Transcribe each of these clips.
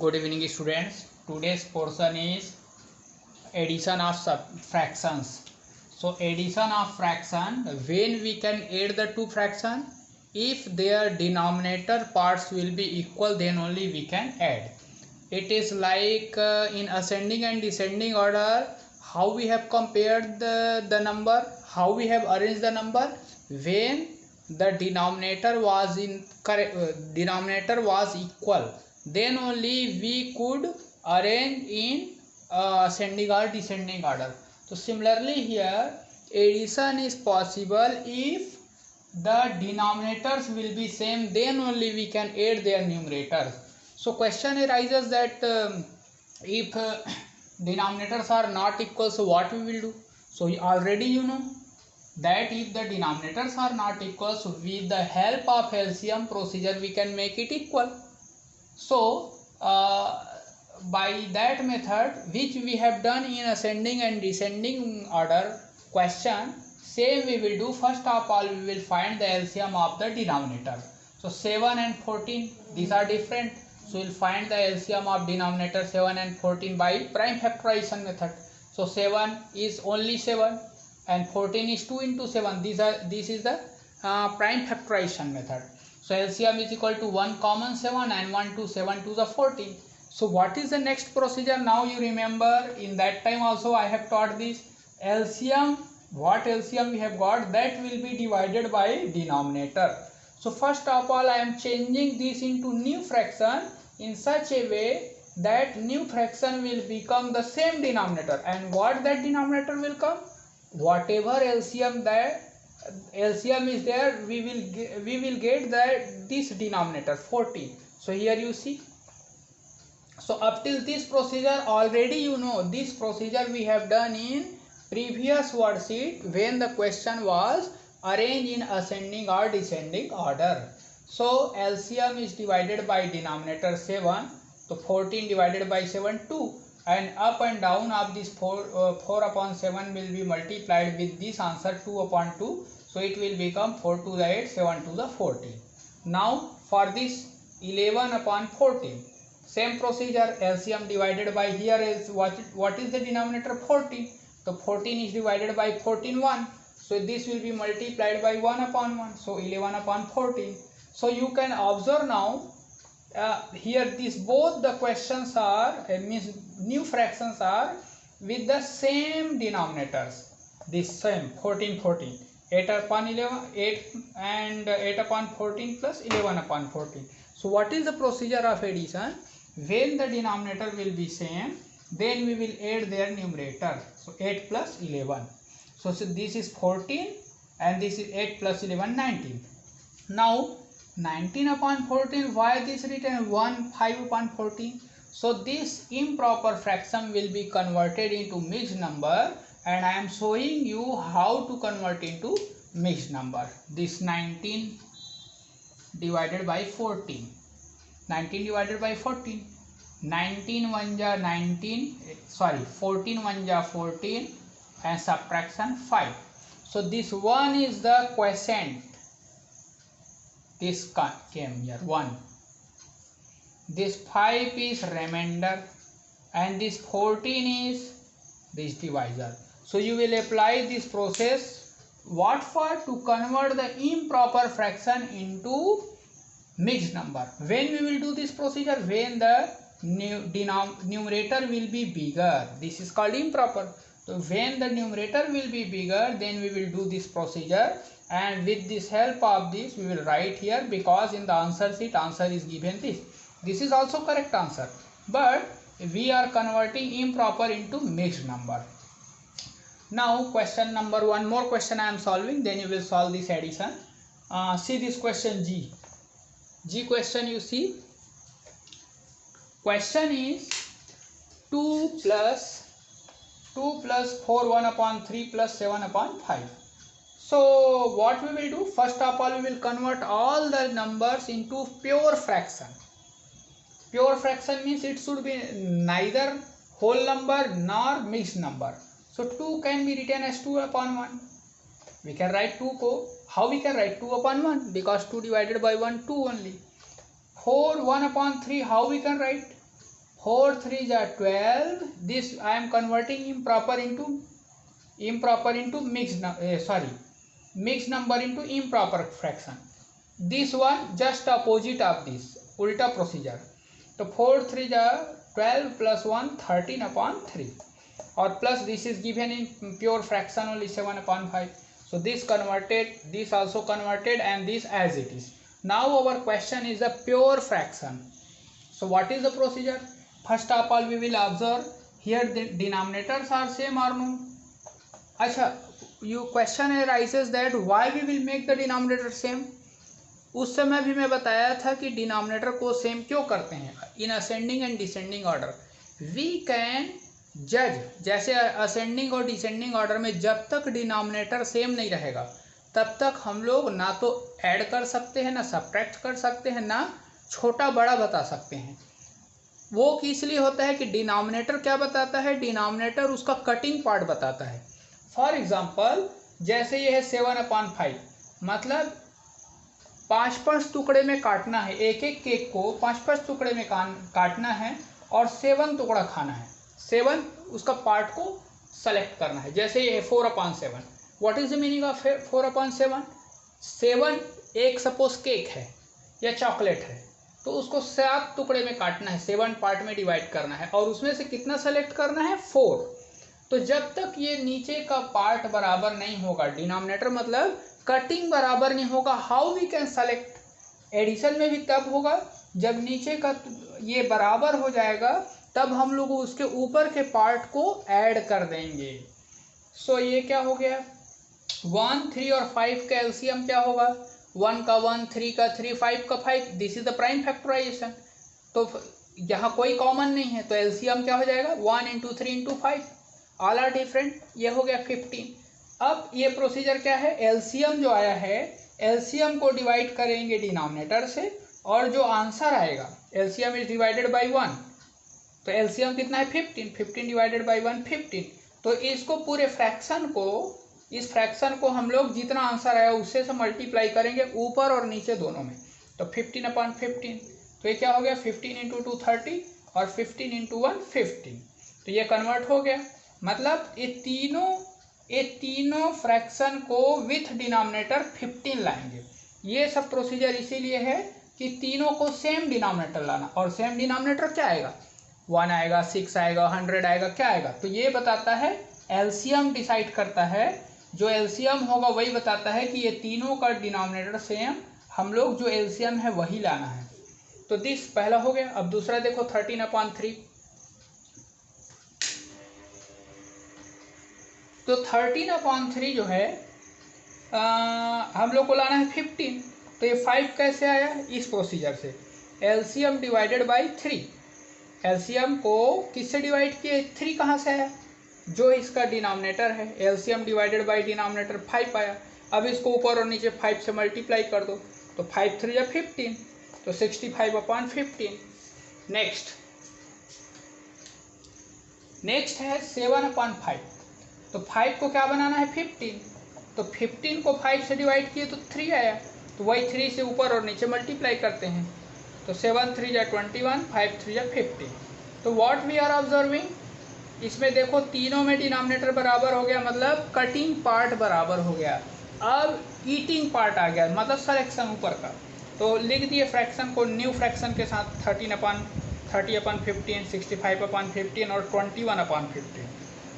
Good evening, students. Today's portion is addition of fractions. So addition of fraction, when we can add the two fraction, if their denominator parts will be equal, then only we can add. It is like in ascending and descending order, how we have compared the number, how we have arranged the number. When the denominator was equal, then only we could arrange in ascending or descending order. So similarly here, addition is possible if the denominators will be same, then only we can add their numerators. So question arises that if denominators are not equal, so what we will do? So already you know that if the denominators are not equal, so with the help of LCM procedure we can make it equal. So by that method which we have done in ascending and descending order question, same we will do. First of all we will find the LCM of the denominator. So 7 and 14, these are different. So we will find the LCM of denominator 7 and 14 by prime factorization method. So 7 is only 7 and 14 is 2 into 7. This is the prime factorization method. So LCM is equal to 1 common 7 and 1 to 7 to the 14. So what is the next procedure? Now you remember in that time also I have taught this LCM. What LCM we have got, that will be divided by denominator. So first of all I am changing this into new fraction in such a way that new fraction will become the same denominator. And what that denominator will come? Whatever LCM is there, we will get that this denominator 14. So here you see. So up till this procedure already you know, this procedure we have done in previous worksheet when the question was arranged in ascending or descending order. So LCM is divided by denominator 7. So 14 divided by 7 2, and up and down of this 4 upon 7 will be multiplied with this answer 2 upon 2. So it will become 4 to the 8, 7 to the 14. Now for this 11 upon 14. Same procedure, LCM divided by, here is what is the denominator? 14. So 14 is divided by 14 1. So this will be multiplied by 1 upon 1. So 11 upon 14. So you can observe now here this both the questions are means new fractions are with the same denominators. This same 14 14. 8 upon 11, 8 and 8 upon 14 plus 11 upon 14. So what is the procedure of addition? When the denominator will be same, then we will add their numerator. So 8 plus 11. So this is 14 and this is 8 plus 11, 19. Now 19 upon 14, why this written 1 5 upon 14? So this improper fraction will be converted into mixed number, and I am showing you how to convert into mixed number. This 19 divided by 14. 19 divided by 14. 19 1 ja 19, sorry 14 1 ja 14 and subtraction 5. So this 1 is the quotient. This came here 1. This 5 is remainder and this 14 is this divisor. So you will apply this process. What for? To convert the improper fraction into mixed number. When we will do this procedure? When the numerator will be bigger. This is called improper. So when the numerator will be bigger, then we will do this procedure, and with this help of this we will write here, because in the answer sheet answer is given this. This is also correct answer, but we are converting improper into mixed number. Now question number 1, more question I am solving, then you will solve this addition. See this question G question. You see, question is 2 plus 4 1 upon 3 plus 7 upon 5. So what we will do? First of all we will convert all the numbers into pure fraction. Pure fraction means it should be neither whole number nor mixed number. So 2 can be written as 2 upon 1. We can write 2 how we can write 2 upon 1? Because 2 divided by 1 2 only. 4 1 upon 3, how we can write? 4 3 जा 12. This I am converting improper into mixed number into improper fraction. This one just opposite of this, उल्टा procedure. तो 4 3 जा 12 plus 1 13/3, और plus this is given in pure fraction only 7/5. So this converted, this also converted, and this as it is. Now our question is a pure fraction. So what is the procedure? First of all we will observe here the denominators are same or no. अच्छा, you question arises that why we will make the denominator same. उस समय भी मैं बताया था कि denominator को same क्यों करते हैं. In ascending and descending order we can जज, जैसे असेंडिंग और डिसेंडिंग ऑर्डर में जब तक डिनोमिनेटर सेम नहीं रहेगा तब तक हम लोग ना तो ऐड कर सकते हैं, ना सब्ट्रैक्ट कर सकते हैं, ना छोटा बड़ा बता सकते हैं. वो इसलिए होता है कि डिनोमिनेटर क्या बताता है, डिनोमिनेटर उसका कटिंग पार्ट बताता है. फॉर एग्जाम्पल जैसे ये है 7/5, मतलब 5 टुकड़े में काटना है, एक एक केक को 5 टुकड़े में काटना है और 7 टुकड़ा खाना है. 7 उसका पार्ट को सेलेक्ट करना है. जैसे ये है 4/7. What is the meaning of 4/7? 7 एक सपोज केक है या चॉकलेट है, तो उसको 7 टुकड़े में काटना है, 7 पार्ट में डिवाइड करना है, और उसमें से कितना सेलेक्ट करना है, 4. तो जब तक ये नीचे का पार्ट बराबर नहीं होगा, डिनोमिनेटर मतलब कटिंग बराबर नहीं होगा, how we can select. Addition में भी तब होगा जब नीचे का ये बराबर हो जाएगा, तब हम लोग उसके ऊपर के पार्ट को ऐड कर देंगे. सो ये क्या हो गया, 1 3 और 5 का एलसीएम क्या होगा, 1 का 1, 3 का 3, 5 का 5. This is the prime factorization. तो यहाँ कोई कॉमन नहीं है, तो एलसीएम क्या हो जाएगा, 1 × 3 × 5, ऑल आर डिफरेंट. ये हो गया 15. अब ये प्रोसीजर क्या है, एलसीएम जो आया है, एलसीएम को डिवाइड करेंगे डिनोमिनेटर से, और जो आंसर आएगा, एलसीएम इज डिवाइडेड बाय 1, तो एलसीएम कितना है 15. 15 डिवाइडेड बाय 1 15. तो इसको पूरे फ्रैक्शन को, इस फ्रैक्शन को हम लोग जितना आंसर आया उससे से मल्टीप्लाई करेंगे ऊपर और नीचे दोनों में. तो 15/15, तो ये क्या हो गया, 15 × 2 30 और 15 × 1 15. तो ये कन्वर्ट हो गया. मतलब ये तीनों फ्रैक्शन को विथ डिनोमिनेटर 15 लाएंगे. ये सब प्रोसीजर इसीलिए है कि तीनों को सेम डिनोमिनेटर लाना. और सेम डिनोमिनेटर क्या आएगा, 1 आएगा, 6 आएगा, 100 आएगा, क्या आएगा. तो ये बताता है, एलसीएम डिसाइड करता है, जो एलसीएम होगा वही बताता है कि ये तीनों का डिनोमिनेटर सेम, हम लोग जो एलसीएम है वही लाना है. तो दिस पहला हो गया. अब दूसरा देखो 13/3. तो 13/3 जो है हम लोग को लाना है 15. तो ये 5 कैसे आया, इस प्रोसीजर से, एलसीएम डिवाइडेड बाय 3. एलसीएम को किससे डिवाइड किए, 3 कहाँ से आया, जो इसका डिनोमिनेटर है. एलसीएम डिवाइडेड बाय डिनोमिनेटर 5 आया. अब इसको ऊपर और नीचे 5 से मल्टीप्लाई कर दो, तो 5 3 या 15, तो 65/15. नेक्स्ट है 7/5. तो 5 को क्या बनाना है, 15. तो 15 को 5 से डिवाइड किए तो 3 आया, तो वही 3 से ऊपर और नीचे मल्टीप्लाई करते हैं. तो 7 3 या 21, 5 3 या 15. तो व्हाट वी आर ऑब्जर्विंग, इसमें देखो तीनों में डिनोमिनेटर बराबर हो गया, मतलब कटिंग पार्ट बराबर हो गया. अब ईटिंग पार्ट आ गया, मतलब सिलेक्शन ऊपर का. तो लिख दिए फ्रैक्शन को न्यू फ्रैक्शन के साथ, 30/15, 65/15 और 21/15.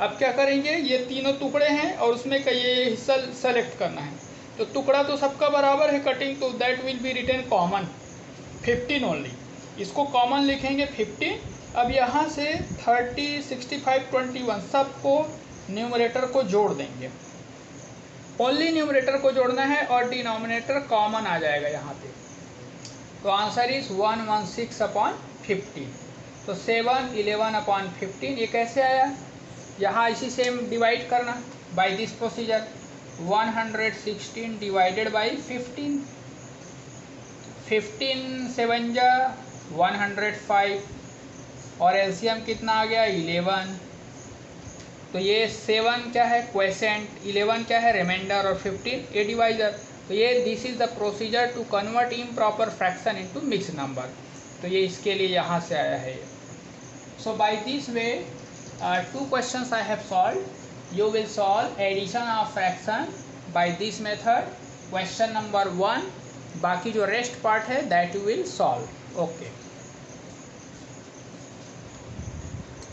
अब क्या करेंगे, ये तीनों टुकड़े हैं और उसमें का ये हिस्सा सेलेक्ट करना है. तो टुकड़ा तो सबका बराबर है कटिंग, तो that will be written common 15 only. इसको कॉमन लिखेंगे 15. अब यहाँ से 30, 65, 21 सबको न्यूमरेटर को जोड़ देंगे. ओनली न्यूमरेटर को जोड़ना है और डिनोमिनेटर कॉमन आ जाएगा यहाँ पे. तो आंसर इज 116/15. तो 7 11/15. ये कैसे आया, यहाँ इसी सेम डिवाइड करना by this procedure. 116 divided by 15. 15 7 जा 105, और एलसीएम कितना आ गया, 11. तो ये 7 क्या है, क्वेसेंट, 11 क्या है, रिमाइंडर, और 15 ए डिवाइजर. तो ये this is the procedure to convert improper fraction into mix number. तो ये इसके लिए यहाँ से आया है. So by this way, two questions I have solved. You will solve addition of fraction by this method. Question number 1. बाकी जो रेस्ट पार्ट है that you will solve. Okay.